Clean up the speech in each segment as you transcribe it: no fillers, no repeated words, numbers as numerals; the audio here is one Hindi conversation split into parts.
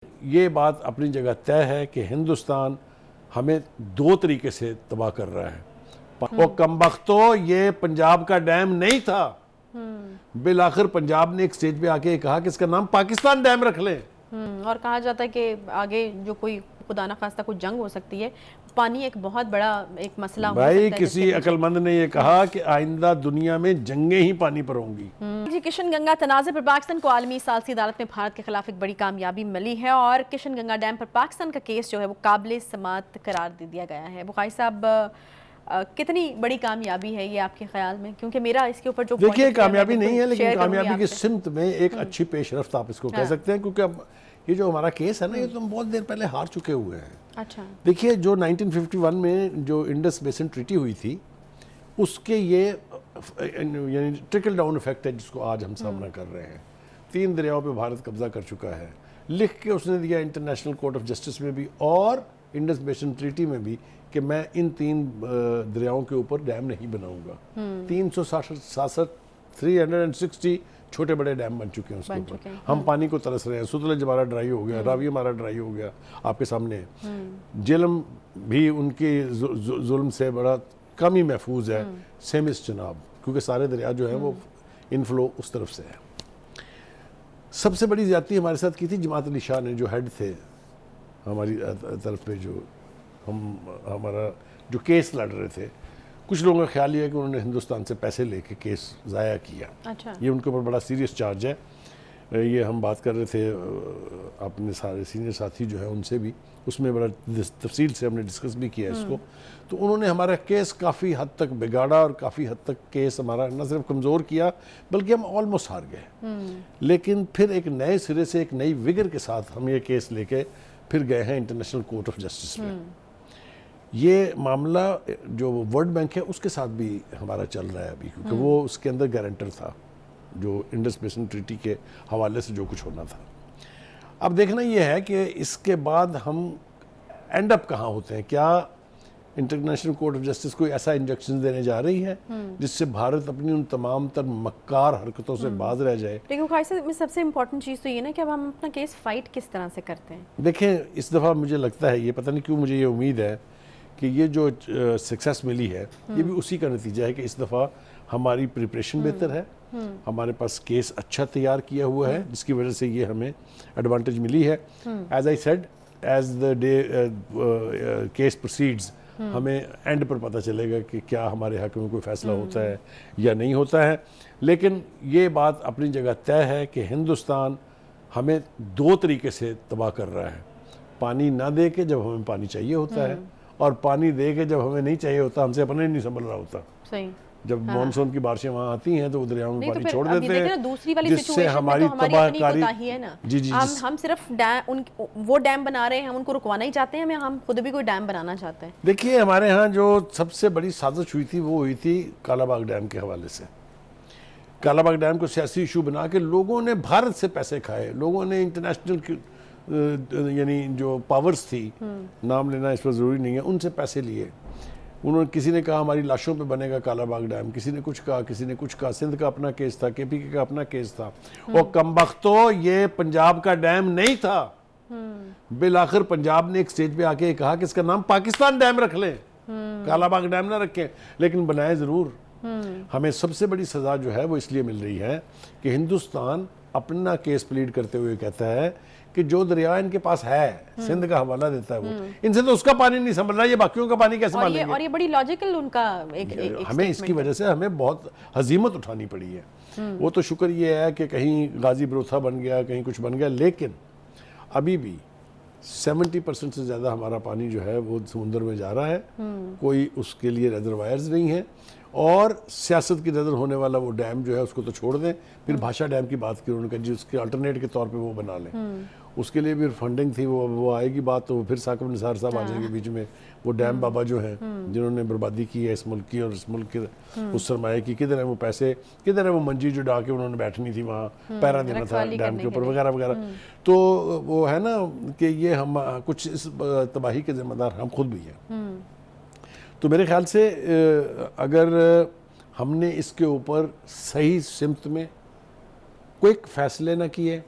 ये बात अपनी जगह तय है कि हिंदुस्तान हमें दो तरीके से तबाह कर रहा है। वो कमबख्तो, ये पंजाब का डैम नहीं था। बिलाखिर पंजाब ने एक स्टेज पे आके कहा कि इसका नाम पाकिस्तान डैम रख लें। और कहा जाता है कि आगे जो कोई खुदा ना खास्ता कोई जंग हो सकती है, पानी एक बहुत बड़ा एक मसला हो सकता है। भाई किसी अक्लमंद ने ये कहा कि आइंदा दुनिया में जंगें ही पानी पर होंगी। जी, किशन गंगा तनाज़े पर पाकिस्तान को आलमी सालसी अदालत में भारत के खिलाफ एक बड़ी कामयाबी मिली है और किशन गंगा डैम पर पाकिस्तान का केस जो है वो काबिल समाअत करार दे दिया गया है। बुखारी साहब, कितनी बड़ी कामयाबी है ये आपके ख्याल में? क्योंकि मेरा इसके ऊपर जो देखिए, कामयाबी नहीं है लेकिन कामयाबी की सिमत में एक अच्छी पेशरफ्त आप इसको कह सकते हैं, क्योंकि अब ये जो हमारा केस है ना, ये तो हम बहुत देर पहले हार चुके हुए हैं। अच्छा, देखिए, जो 1951 में जो इंडस बेसिन ट्रीटी हुई थी, उसके ये यानी ट्रिकल डाउन इफेक्ट है जिसको आज हम सामना कर रहे हैं। 3 दरियाओं पे भारत कब्जा कर चुका है, लिख के उसने दिया इंटरनेशनल कोर्ट ऑफ जस्टिस में भी और इंडस बेसिन ट्रीटी में भी कि मैं इन 3 दरियाओं के ऊपर डैम नहीं बनाऊंगा। 360 छोटे बड़े डैम बन चुके हैं उसके ऊपर। हम पानी को तरस रहे हैं। सुतलज हमारा ड्राई हो गया, रावी हमारा ड्राई हो गया, आपके सामने है। झेलम भी उनके जुल्म से बड़ा कम ही महफूज है, सेमिस चनाब, क्योंकि सारे दरिया जो है वो इनफ्लो उस तरफ से है। सबसे बड़ी ज्यादती हमारे साथ की थी जमात अली शाह ने, जो हेड थे हमारी तरफ पे, जो हमारा जो केस लड़ रहे थे। कुछ लोगों का ख्याल ये है कि उन्होंने हिंदुस्तान से पैसे लेके केस ज़ाया किया। अच्छा। ये उनके ऊपर बड़ा सीरियस चार्ज है। ये हम बात कर रहे थे अपने सारे सीनियर साथी जो है उनसे भी, उसमें बड़ा तफसील से हमने डिस्कस भी किया इसको। तो उन्होंने हमारा केस काफ़ी हद तक बिगाड़ा और काफ़ी हद तक केस हमारा न सिर्फ कमज़ोर किया बल्कि हम ऑलमोस्ट हार गए। लेकिन फिर एक नए सिरे से, एक नई विगर के साथ हम ये केस लेके फिर गए हैं इंटरनेशनल कोर्ट ऑफ जस्टिस में। ये मामला जो वर्ल्ड बैंक है उसके साथ भी हमारा चल रहा है अभी, क्योंकि वो उसके अंदर गारंटर था जो इंडस बेसिन ट्रीटी के हवाले से जो कुछ होना था। अब देखना ये है कि इसके बाद हम एंड अप कहाँ होते हैं। क्या इंटरनेशनल कोर्ट ऑफ जस्टिस कोई ऐसा इंजेक्शन देने जा रही है जिससे भारत अपनी उन तमाम तर मक्कार हरकतों से बाज रह जाए। लेकिन खाई में सबसे इम्पोर्टेंट चीज़ तो ये ना कि अब हम अपना केस फाइट किस तरह से करते हैं। देखें, इस दफ़ा मुझे लगता है, ये पता नहीं क्यों मुझे ये उम्मीद है कि ये जो सक्सेस मिली है ये भी उसी का नतीजा है कि इस दफ़ा हमारी प्रिपरेशन बेहतर है, हमारे पास केस अच्छा तैयार किया हुआ है, जिसकी वजह से ये हमें एडवांटेज मिली है। As I said, as the day case proceeds हमें एंड पर पता चलेगा कि क्या हमारे हक में कोई फैसला होता है या नहीं होता है। लेकिन ये बात अपनी जगह तय है कि हिंदुस्तान हमें दो तरीके से तबाह कर रहा है। पानी ना दे के जब हमें पानी चाहिए होता है, और पानी दे के जब हमें नहीं चाहिए होता, हमसे अपने नहीं संभल रहा होता। सही। जब मानसून की बारिशें वहाँ आती हैं तो दरियाओं में पानी छोड़ देते हैं, दूसरी वाली जिससे हमारी तबाहकारी है ना। जी जी हम सिर्फ वो डैम बना रहे हैं, हम उनको रुकवाना ही चाहते हैं, हम खुद भी कोई डैम बनाना चाहते हैं। देखिए, हमारे यहाँ जो सबसे बड़ी साजिश हुई थी वो हुई थी कालाबाग डैम के हवाले से। कालाबाग डैम को सियासी इशू बना के लोगों ने भारत से पैसे खाए, लोगों ने इंटरनेशनल यानी जो पावर्स थी, नाम लेना इस पर ज़रूरी नहीं है, उनसे पैसे लिए। उन्होंने, किसी ने कहा हमारी लाशों पे बनेगा कालाबाग डैम, किसी ने कुछ कहा, किसी ने कुछ कहा। सिंध का अपना केस था, केपीके का अपना केस था। और कमबख्तो, ये पंजाब का डैम नहीं था। बिलाखिर पंजाब ने एक स्टेज पे आके कहा कि इसका नाम पाकिस्तान डैम रख लें, कालाबाग डैम ना रखें, लेकिन बनाए ज़रूर। हमें सबसे बड़ी सज़ा जो है वो इसलिए मिल रही है कि हिंदुस्तान अपना केस प्लीड करते हुए कहता है कि जो दरिया इनके पास है, सिंध का हवाला देता है वो, इनसे तो उसका पानी नहीं संभल रहा, ये बाकियों का पानी कैसे संभालेंगे। और ये बड़ी लॉजिकल उनका एक हमें इसकी वजह से हमें बहुत हजीमत उठानी पड़ी है। वो तो शुक्र ये है कि कहीं गाजी बरोथा बन गया, कहीं कुछ बन गया, लेकिन अभी भी 70% से ज़्यादा हमारा पानी जो है वो समुंदर में जा रहा है। कोई उसके लिए रिजर्वायर्स नहीं है, और सियासत की नज़र होने वाला वो डैम जो है उसको तो छोड़ दें। फिर भाषा डैम की बात की उन्होंने, जी उसके अल्टरनेट के तौर पे वो बना लें। उसके लिए भी फंडिंग थी, वो आएगी बात तो फिर साकिब निसार साहब आ जाएंगे बीच में। वो डैम बाबा जो हैं जिन्होंने बर्बादी की है इस मुल्क की और इस मुल्क के उस सरमाए की, किधर है वो पैसे, किधर है वो मंजी जो डाके उन्होंने बैठनी थी वहाँ, पैरा देना था डैम के ऊपर वगैरह वगैरह। तो वो है ना कि ये हम कुछ इस तबाही के जिम्मेदार हम खुद भी हैं। तो मेरे ख्याल से अगर हमने इसके ऊपर सही सिमत में क्विक फैसले ना किए,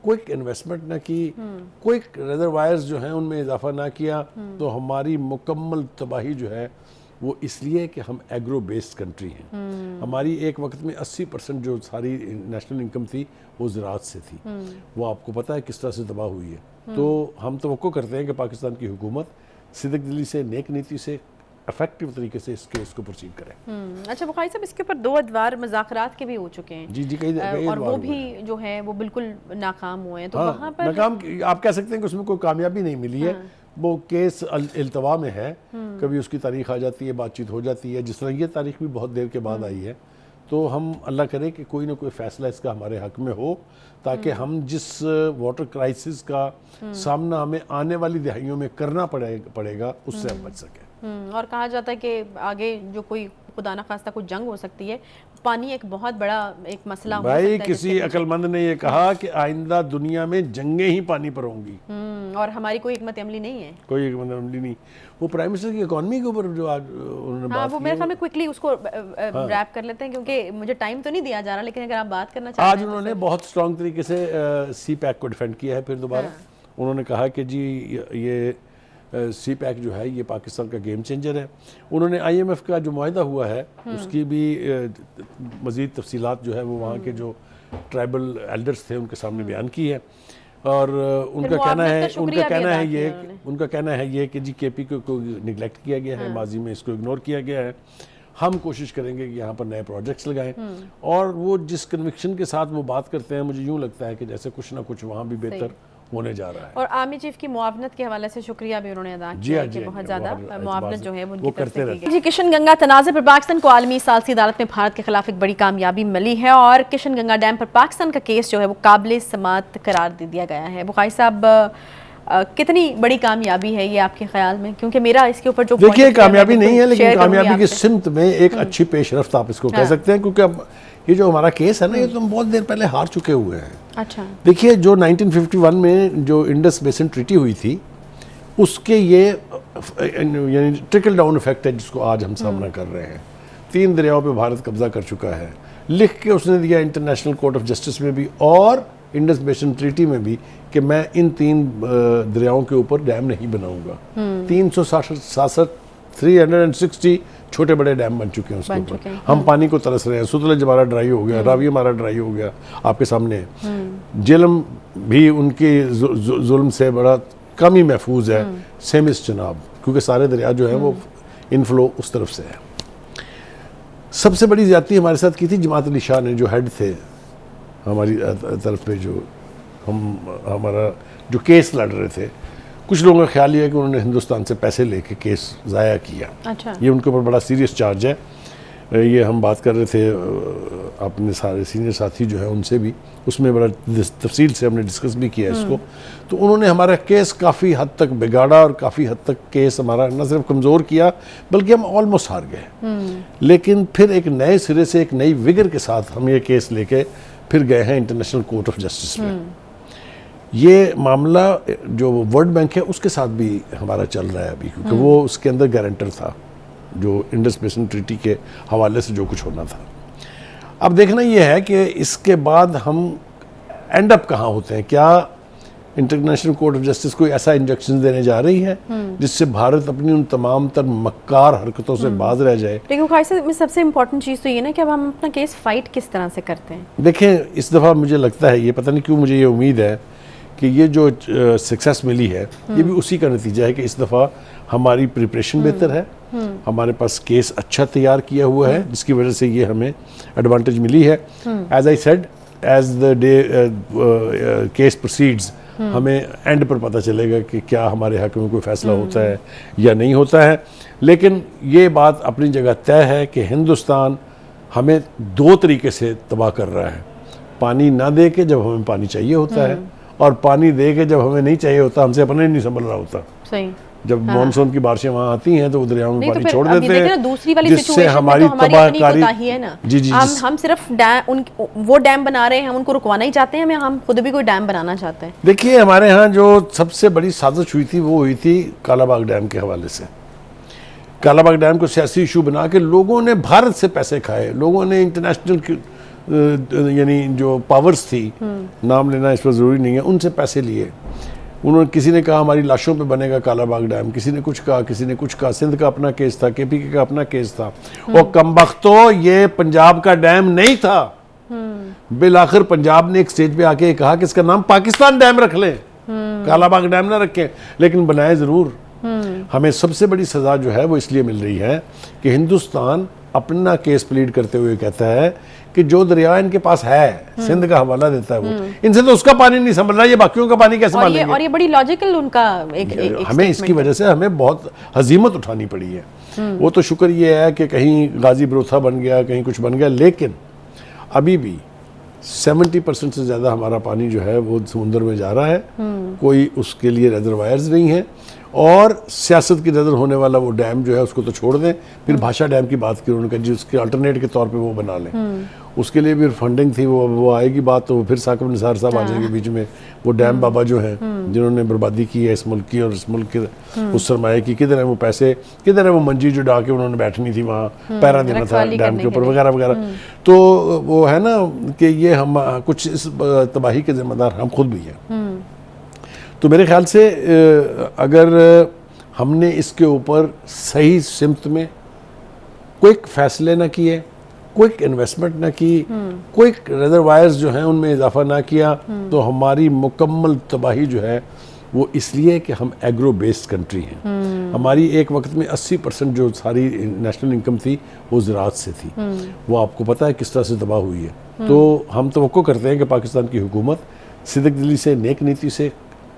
क्विक इन्वेस्टमेंट ना की, क्विक रिजर्वायर्स जो हैं उनमें इजाफा ना किया, तो हमारी मुकम्मल तबाही जो है वो इसलिए कि हम एग्रो बेस्ड कंट्री हैं। हमारी एक वक्त में 80% जो सारी नेशनल इनकम थी वो ज़राअत से थी। वो आपको पता है किस तरह से तबाह हुई है। तो हम तवक्को करते हैं कि पाकिस्तान की हुकूमत सिद्क दिली से, नेक नीति से, इफेक्टिव तरीके से इस केस को प्रोसीड करें। अच्छा बुखारी साहब, इसके ऊपर 2 अदवार मुज़ाकरात के भी हो चुके हैं। जी कई और वो भी जो है वो बिल्कुल नाकाम हुए हैं। तो हाँ, वहाँ पर नाकाम आप कह सकते हैं कि उसमें कोई कामयाबी नहीं मिली है। वो केस इल्तवा में है, कभी उसकी तारीख आ जाती है, बातचीत हो जाती है, जिस तरह ये तारीख भी बहुत देर के बाद आई है। तो हम अल्लाह करे कि कोई ना कोई फैसला इसका हमारे हक में हो, ताकि हम जिस वाटर क्राइसिस का सामना हमें आने वाली दिहाइयों में करना पड़ेगा उससे हम बच सकें। और कहा जाता है कि आगे जो कोई खुदा ना खास्ता कोई जंग हो सकती है, पानी एक बहुत बड़ा एक मसला हो सकता है। भाई किसी अक्लमंद ने ये कहा कि आइंदा दुनिया में जंगें ही पानी पर होंगी, और हमारी कोई हिकमत अमली नहीं है, कोई हिकमत अमली नहीं। वो प्राइम मिनिस्टर की इकॉनमी के ऊपर जो आज उन्होंने बात वो की, मेरे ख्याल में क्विकली उसको रैप कर लेते हैं, क्योंकि मुझे टाइम तो नहीं दिया जा रहा, लेकिन अगर आप बात करना चाहते आज उन्होंने बहुत स्ट्रॉन्ग तरीके से सी पैक को डिफेंड किया है। फिर दोबारा उन्होंने कहा कि जी ये सी पैक जो है ये पाकिस्तान का गेम चेंजर है। उन्होंने IMF का जो मुआहदा हुआ है उसकी भी मज़ीद तफसीलात जो है वो वहाँ के जो ट्राइबल एल्डर्स थे उनके सामने बयान की है। और उनका कहना है ये कि जी KP को निगलेक्ट किया गया है, माजी में इसको इग्नोर किया गया है। हम कोशिश करेंगे कि यहाँ पर नए प्रोजेक्ट्स लगाएं, और वो जिस कन्विक्शन के साथ वो बात करते हैं, मुझे यूँ लगता है कि जैसे कुछ ना कुछ वहाँ भी बेहतर होने जा रहा है। और आर्मी चीफ की मुआवनत के हवाले से शुक्रिया भी उन्होंने अदा किया कि बहुत ज़्यादा मुआवनत जो है वो उनकी तरफ से की गई। जी, किशन गंगा तनाज़े पर पाकिस्तान को आलमी सालसी अदालत में भारत के खिलाफ एक बड़ी कामयाबी मिली है, और किशन गंगा डैम पर पाकिस्तान का केस जो है वो काबिल समाअत करार दे दिया गया है। बुखारी साहब, कितनी बड़ी कामयाबी है ये आपके ख्याल में? क्योंकि मेरा इसके ऊपर जो देखिए कामयाबी नहीं है, लेकिन कामयाबी की सिमत में एक अच्छी पेशरफ्त आप इसको कह सकते हैं, क्योंकि अब ये जो हमारा केस है ना, ये तो हम बहुत देर पहले हार चुके हुए हैं। अच्छा, देखिए जो 1951 में जो इंडस बेसिन ट्रीटी हुई थी, उसके ये यानी ट्रिकल डाउन इफेक्ट है जिसको आज हम सामना कर रहे हैं। 3 दरियाओं पे भारत कब्जा कर चुका है, लिख के उसने दिया इंटरनेशनल कोर्ट ऑफ जस्टिस में भी और इंडस बेसिन ट्रीटी में भी कि मैं इन 3 दरियाओं के ऊपर डैम नहीं बनाऊंगा। 360 छोटे बड़े डैम बन चुके हैं उसके ऊपर। हम पानी को तरस रहे हैं। सुतलेज हमारा ड्राई हो गया, रावी हमारा ड्राई हो गया, आपके सामने है। जेलम भी उनके जुल्म से बड़ा कम ही महफूज है, सेमिस चनाब, क्योंकि सारे दरिया जो है वो इनफ्लो उस तरफ से है। सबसे बड़ी ज्यादती हमारे साथ की थी जमात अली शाह ने, जो हेड थे हमारी तरफ पे, जो हमारा जो केस लड़ रहे थे। कुछ लोगों का ख्याल ये है कि उन्होंने हिंदुस्तान से पैसे लेके केस ज़ाया किया। अच्छा, ये उनके ऊपर बड़ा सीरियस चार्ज है। ये हम बात कर रहे थे अपने सारे सीनियर साथी जो है उनसे भी, उसमें बड़ा तफसील से हमने डिस्कस भी किया इसको। तो उन्होंने हमारा केस काफ़ी हद तक बिगाड़ा और काफ़ी हद तक केस हमारा न सिर्फ कमज़ोर किया बल्कि हम ऑलमोस्ट हार गए। लेकिन फिर एक नए सिरे से, एक नई विगर के साथ हम ये केस लेके फिर गए हैं इंटरनेशनल कोर्ट ऑफ जस्टिस में। ये मामला जो वर्ल्ड बैंक है उसके साथ भी हमारा चल रहा है अभी, क्योंकि वो उसके अंदर गारंटर था जो इंडस बेसिन ट्रीटी के हवाले से जो कुछ होना था। अब देखना ये है कि इसके बाद हम एंड अप कहाँ होते हैं। क्या इंटरनेशनल कोर्ट ऑफ जस्टिस कोई ऐसा इंजेक्शन देने जा रही है जिससे भारत अपनी उन तमाम तर मक्कार हरकतों से बाज रह जाए? लेकिन खाई में सबसे इम्पोर्टेंट चीज़ तो ये ना कि अब हम अपना केस फाइट किस तरह से करते हैं। देखें इस दफ़ा मुझे लगता है, ये पता नहीं क्यों मुझे ये उम्मीद है कि ये जो सक्सेस मिली है ये भी उसी का नतीजा है कि इस दफ़ा हमारी प्रिपरेशन बेहतर है, हमारे पास केस अच्छा तैयार किया हुआ है, जिसकी वजह से ये हमें एडवांटेज मिली है। As I said, as the day case proceeds हमें एंड पर पता चलेगा कि क्या हमारे हक में कोई फैसला होता है या नहीं होता है। लेकिन ये बात अपनी जगह तय है कि हिंदुस्तान हमें 2 तरीके से तबाह कर रहा है। पानी ना दे के जब हमें पानी चाहिए होता है, और पानी दे के जब हमें नहीं चाहिए होता, हमसे अपने नहीं संभल रहा होता। सही। जब मानसून की बारिशें वहाँ आती हैं तो दरियाओं में पानी तो छोड़ देते हैं, दूसरी वाली जिससे हमारी तबाहकारी है ना। जी, हम सिर्फ वो डैम बना रहे हैं, हम उनको रुकवाना ही चाहते हैं, हम खुद भी कोई डैम बनाना चाहते हैं। देखिए हमारे यहाँ जो सबसे बड़ी साजिश हुई थी वो हुई थी कालाबाग डैम के हवाले से। कालाबाग डैम को सियासी इशू बना के लोगों ने भारत से पैसे खाए, लोगों ने इंटरनेशनल यानी जो पावर्स थी, नाम लेना इस पर ज़रूरी नहीं है, उनसे पैसे लिए। उन्होंने, किसी ने कहा हमारी लाशों पे बनेगा कालाबाग डैम, किसी ने कुछ कहा, किसी ने कुछ कहा। सिंध का अपना केस था, केपीके का अपना केस था। और कमबख्तो ये पंजाब का डैम नहीं था। बिल आखिर पंजाब ने एक स्टेज पे आके कहा कि इसका नाम पाकिस्तान डैम रख लें, कालाबाग डैम ना रखें, लेकिन बनाए जरूर। हमें सबसे बड़ी सजा जो है वो इसलिए मिल रही है कि हिंदुस्तान अपना केस प्लीड करते हुए कहता है कि जो दरिया इनके पास है, सिंध का हवाला देता है वो, इनसे तो उसका पानी नहीं संभल रहा, ये बाकियों का पानी कैसे संभालेंगे? और ये बड़ी लॉजिकल उनका एक हमें इसकी वजह से हमें बहुत हजीमत उठानी पड़ी है। वो तो शुक्र ये है कि कहीं गाजी बरोथा बन गया, कहीं कुछ बन गया, लेकिन अभी भी 70% से ज़्यादा हमारा पानी जो है वो समुद्र में जा रहा है। कोई उसके लिए रिजर्वायर्स नहीं है, और सियासत की नज़र होने वाला वो डैम जो है उसको तो छोड़ दें। फिर भाषा डैम की बात की उन्होंने, जी उसके अल्टरनेट के तौर पे वो बना लें। उसके लिए भी फंडिंग थी, वो आएगी बात तो फिर साकिब निसार साहब आ जाएंगे बीच में। वो डैम बाबा जो हैं, जिन्होंने बर्बादी की है इस मुल्क की और इस मुल्क के उस सरमाए की, किधर है वो पैसे, किधर है वो मंजी जो डाके उन्होंने बैठनी थी वहाँ, पैरा देना था डैम के ऊपर वगैरह वगैरह। तो वो है ना कि ये हम कुछ इस तबाही के जिम्मेदार हम खुद भी हैं। तो मेरे ख्याल से अगर हमने इसके ऊपर सही सिमत में क्विक फैसले ना किए, क्विक इन्वेस्टमेंट ना की, क्विक रिजर्वायर्स जो हैं उनमें इजाफा ना किया, तो हमारी मुकम्मल तबाही जो है वो इसलिए कि हम एग्रो बेस्ड कंट्री हैं। हमारी एक वक्त में 80% जो सारी नेशनल इनकम थी वो ज़राअत से थी। वो आपको पता है किस तरह से तबाह हुई है। तो हम तवक्को करते हैं कि पाकिस्तान की हुकूमत सिद्क दिली से, नेक नीति से,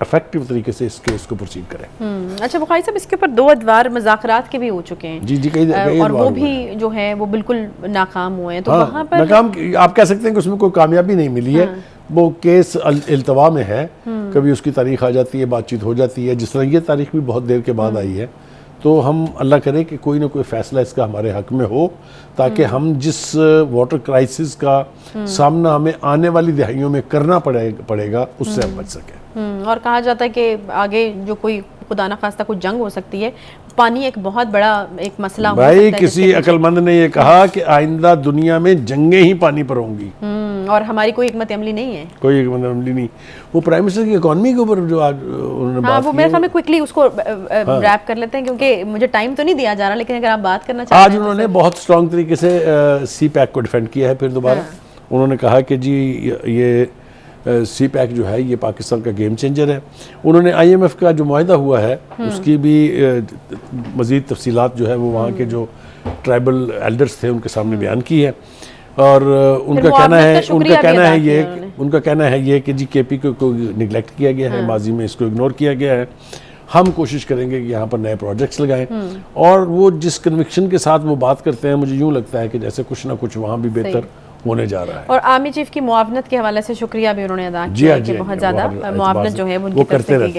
इफेक्टिव तरीके से इस केस को प्रोसीड करें। अच्छा बुखारी साहब, इसके ऊपर 2 अदवार मुज़ाकरात के भी हो चुके हैं। जी जी, कई और वो भी जो है वो बिल्कुल नाकाम हुए हैं। तो हाँ, वहाँ पर नाकाम आप कह सकते हैं कि उसमें कोई कामयाबी नहीं मिली है। वो केस इल्तवा में है, कभी उसकी तारीख आ जाती है, बातचीत हो जाती है, जिस तरह ये तारीख भी बहुत देर के बाद आई है। तो हम अल्लाह करे कि कोई ना कोई फैसला इसका हमारे हक में हो, ताकि हम जिस वाटर क्राइसिस का सामना हमें आने वाली दिहाइयों में करना पड़ेगा उससे हम बच सकें। और कहा जाता है कि आगे जो कोई खुदा ना खास्ता कोई जंग हो सकती है, पानी एक बहुत बड़ा एक मसला हो सकता है। भाई किसी अक्लमंद ने ये कहा कि आइंदा दुनिया में जंगें ही पानी पर होंगी, और हमारी कोई हिकमत अमली नहीं है, कोई हिकमत अमली नहीं। वो प्राइम मिनिस्टर की इकॉनमी के ऊपर जो आज उन्होंने बात वो की, मेरे ख्याल में क्विकली उसको रैप कर लेते हैं, क्योंकि मुझे टाइम तो नहीं दिया जा रहा, लेकिन अगर आप बात करना चाहते आज उन्होंने बहुत स्ट्रॉन्ग तरीके से सी पैक को डिफेंड किया है। फिर दोबारा उन्होंने कहा कि जी ये सी पैक जो है ये पाकिस्तान का गेम चेंजर है। उन्होंने IMF का जो मुआहदा हुआ है उसकी भी मज़ीद तफसीलात जो है वो वहाँ के जो ट्राइबल एल्डर्स थे उनके सामने बयान की है। और उनका कहना है ये कि जी KP को निगलेक्ट किया गया है, माजी में इसको इग्नोर किया गया है। हम कोशिश करेंगे कि यहाँ पर नए प्रोजेक्ट्स लगाएं। और वो जिस कन्विक्शन के साथ वो बात करते हैं, मुझे यूँ लगता है कि जैसे कुछ ना कुछ वहाँ भी बेहतर होने जा रहा है। और आर्मी चीफ की मुआवनत के हवाले से शुक्रिया भी उन्होंने अदा किया कि बहुत ज़्यादा मुआवनत जो है वो उनकी तरफ से की गई।